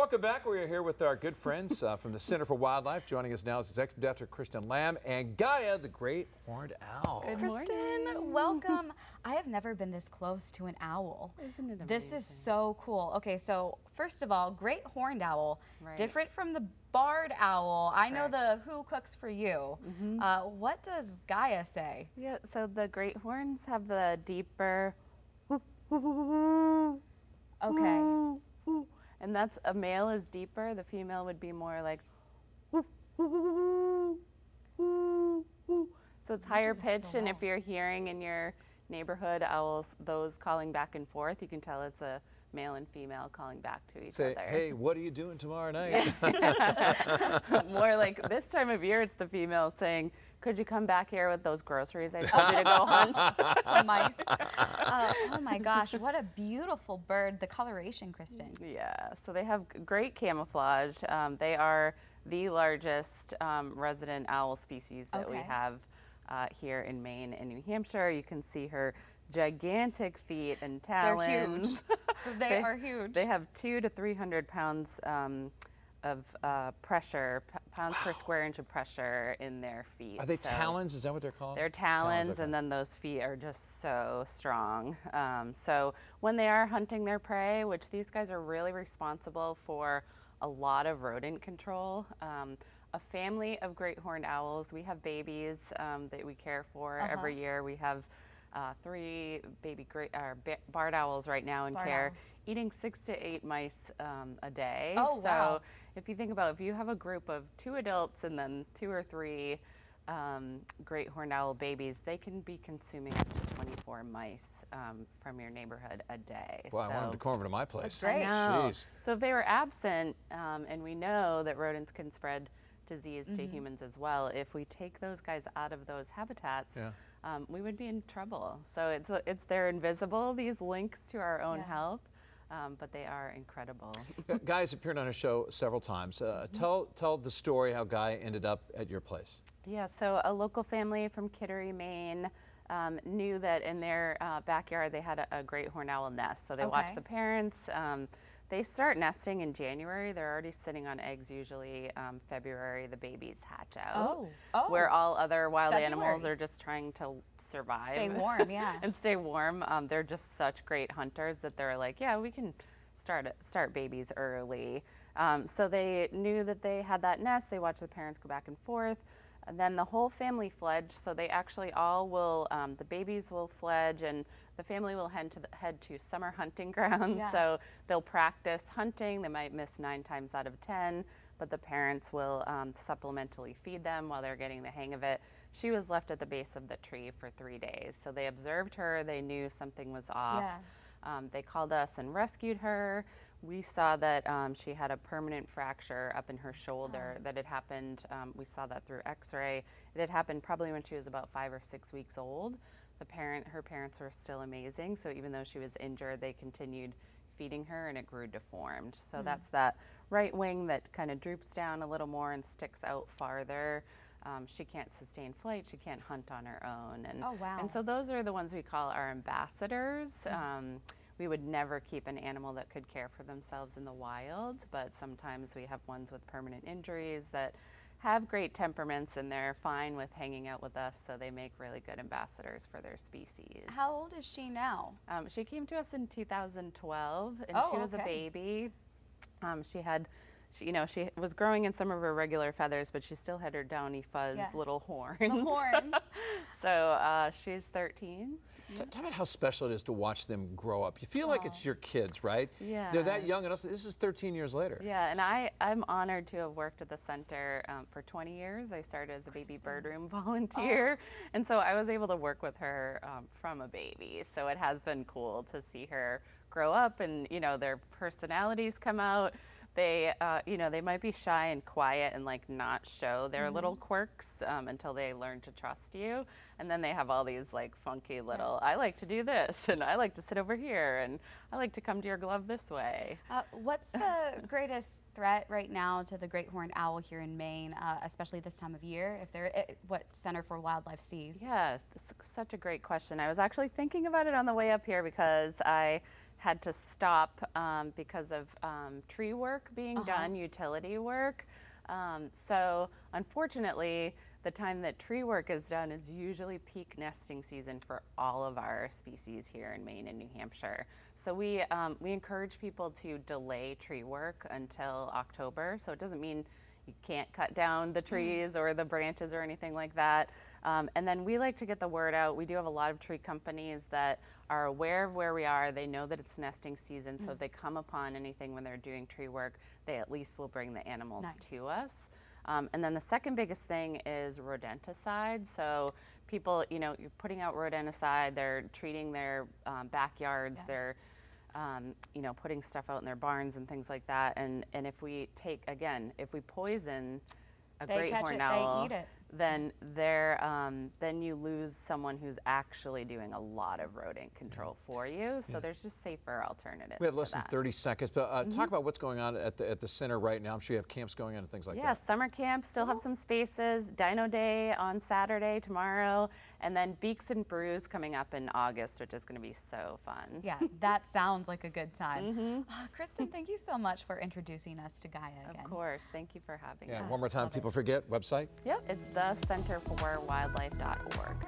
welcome back. We are here with our good friends from the Center for Wildlife. Joining us now is Executive Director Kristen Lamb and Gaia, the great horned owl. Good Kristen, morning. welcome. I have never been this close to an owl. Isn't it amazing? This is so cool. Okay, so first of all, great horned owl, Right. different from the barred owl. I know Correct. the who cooks for you. What does Gaia say? Yeah, so the great horns have the deeper Okay. and that's a male is deeper, the female would be more like so it's higher that pitched, so and if well. you're hearing in your neighborhood owls, those calling back and forth, you can tell it's a male and female calling back to each Say, other. hey, what are you doing tomorrow night? So more like this time of year, it's the female saying, could you come back here with those groceries I told you to go hunt? Some mice. Oh my gosh, what a beautiful bird. The coloration, Kristen. Yeah, so they have great camouflage. They are the largest resident owl species that we Okay. have here in Maine and New Hampshire. You can see her gigantic feet and They're talons. huge. They are huge. They have 200 to 300 pounds of pressure, pounds per square inch of pressure in their feet. Are they So talons? Is that what they're called? they're talons, okay. and then those feet are just so strong. So when they are hunting their prey, which these guys are really responsible for a lot of rodent control. A family of great horned owls, we have babies that we care for every year. We have 3 baby barred owls right now in Barred care, owls. eating 6 to 8 mice a day. Oh, so wow. if you think about, if you have a group of 2 adults and then 2 or 3 great horned owl babies, they can be consuming up to 24 mice from your neighborhood a day. Well, I want them to So- come over to my place. That's great. I know. Jeez. So if they were absent, and we know that rodents can spread disease to humans as well, if we take those guys out of those habitats, Yeah. we would be in trouble. So they're invisible, these links to our own Yeah. health, but they are incredible. Gaia's appeared on our show several times. Tell the story how Gaia ended up at your place. Yeah, so a local family from Kittery, Maine, knew that in their backyard they had a great horned owl nest. So they watched Okay. the parents. They start nesting in January. They're already sitting on eggs usually February. The babies hatch out. Oh. Where all other wild animals February. are just trying to survive. Stay warm, yeah. And stay warm. They're just such great hunters that they're like, yeah, we can start babies early. So they knew that they had that nest. They watched the parents go back and forth. And then the whole family fledged, so they actually all will, the babies will fledge, and the family will head to summer hunting grounds. Yeah. So they'll practice hunting. They might miss 9 times out of 10, but the parents will supplementally feed them while they're getting the hang of it. She was left at the base of the tree for 3 days. So they observed her. They knew something was off. Yeah. They called us and rescued her. We saw that she had a permanent fracture up in her shoulder that had happened. We saw that through x-ray. It had happened probably when she was about 5 or 6 weeks old. Her parents were still amazing, so even though she was injured, they continued feeding her, and it grew deformed. So that's that right wing that kind of droops down a little more and sticks out farther. She can't sustain flight. She can't hunt on her own. And, Oh, wow. And so those are the ones we call our ambassadors. We would never keep an animal that could care for themselves in the wild, but sometimes we have ones with permanent injuries that have great temperaments, and they're fine with hanging out with us, so they make really good ambassadors for their species. How old is she now? She came to us in 2012, and Oh, she was a okay. baby. She was growing in some of her regular feathers, but she still had her downy fuzz Yeah. little horns. The horns. So she's 13. Tell me how special it is to watch them grow up. You feel like it's your kids, right? Yeah. They're that young, and this is 13 years later. Yeah, and I'm honored to have worked at the center for 20 years. I started as a baby bird room volunteer, and so I was able to work with her from a baby. So it has been cool to see her grow up, and their personalities come out. They, they might be shy and quiet and like not show their little quirks until they learn to trust you. And then they have all these like funky little, I like to do this, and I like to sit over here, and I like to come to your glove this way. What's the greatest threat right now to the great horned owl here in Maine, especially this time of year, what Center for Wildlife sees? Yeah, it's such a great question. I was actually thinking about it on the way up here because I had to stop because of tree work being done, utility work. So unfortunately, the time that tree work is done is usually peak nesting season for all of our species here in Maine and New Hampshire. So we encourage people to delay tree work until October. So it doesn't mean you can't cut down the trees or the branches or anything like that. And then we like to get the word out. We do have a lot of tree companies that are aware of where we are. They know that it's nesting season, so if they come upon anything when they're doing tree work, they at least will bring the animals to us. And then the second biggest thing is rodenticide. So people, you know, you're putting out rodenticide, they're treating their backyards, they're you know, putting stuff out in their barns and things like that. And if we take, again, if we poison a great horned owl, they eat it. then you lose someone who's actually doing a lot of rodent control for you. So there's just safer alternatives. We have less than 30 seconds, but talk about what's going on at the center right now. I'm sure you have camps going on and things like that. Yeah, summer camp, still have some spaces. Dino Day on Saturday, tomorrow, and then Beaks and Brews coming up in August, which is going to be so fun. Yeah, that sounds like a good time. Kristen, thank you so much for introducing us to Gaia again. Of course, thank you for having us. One more time, people forget, website? Yep, it's thecenterforwildlife.org.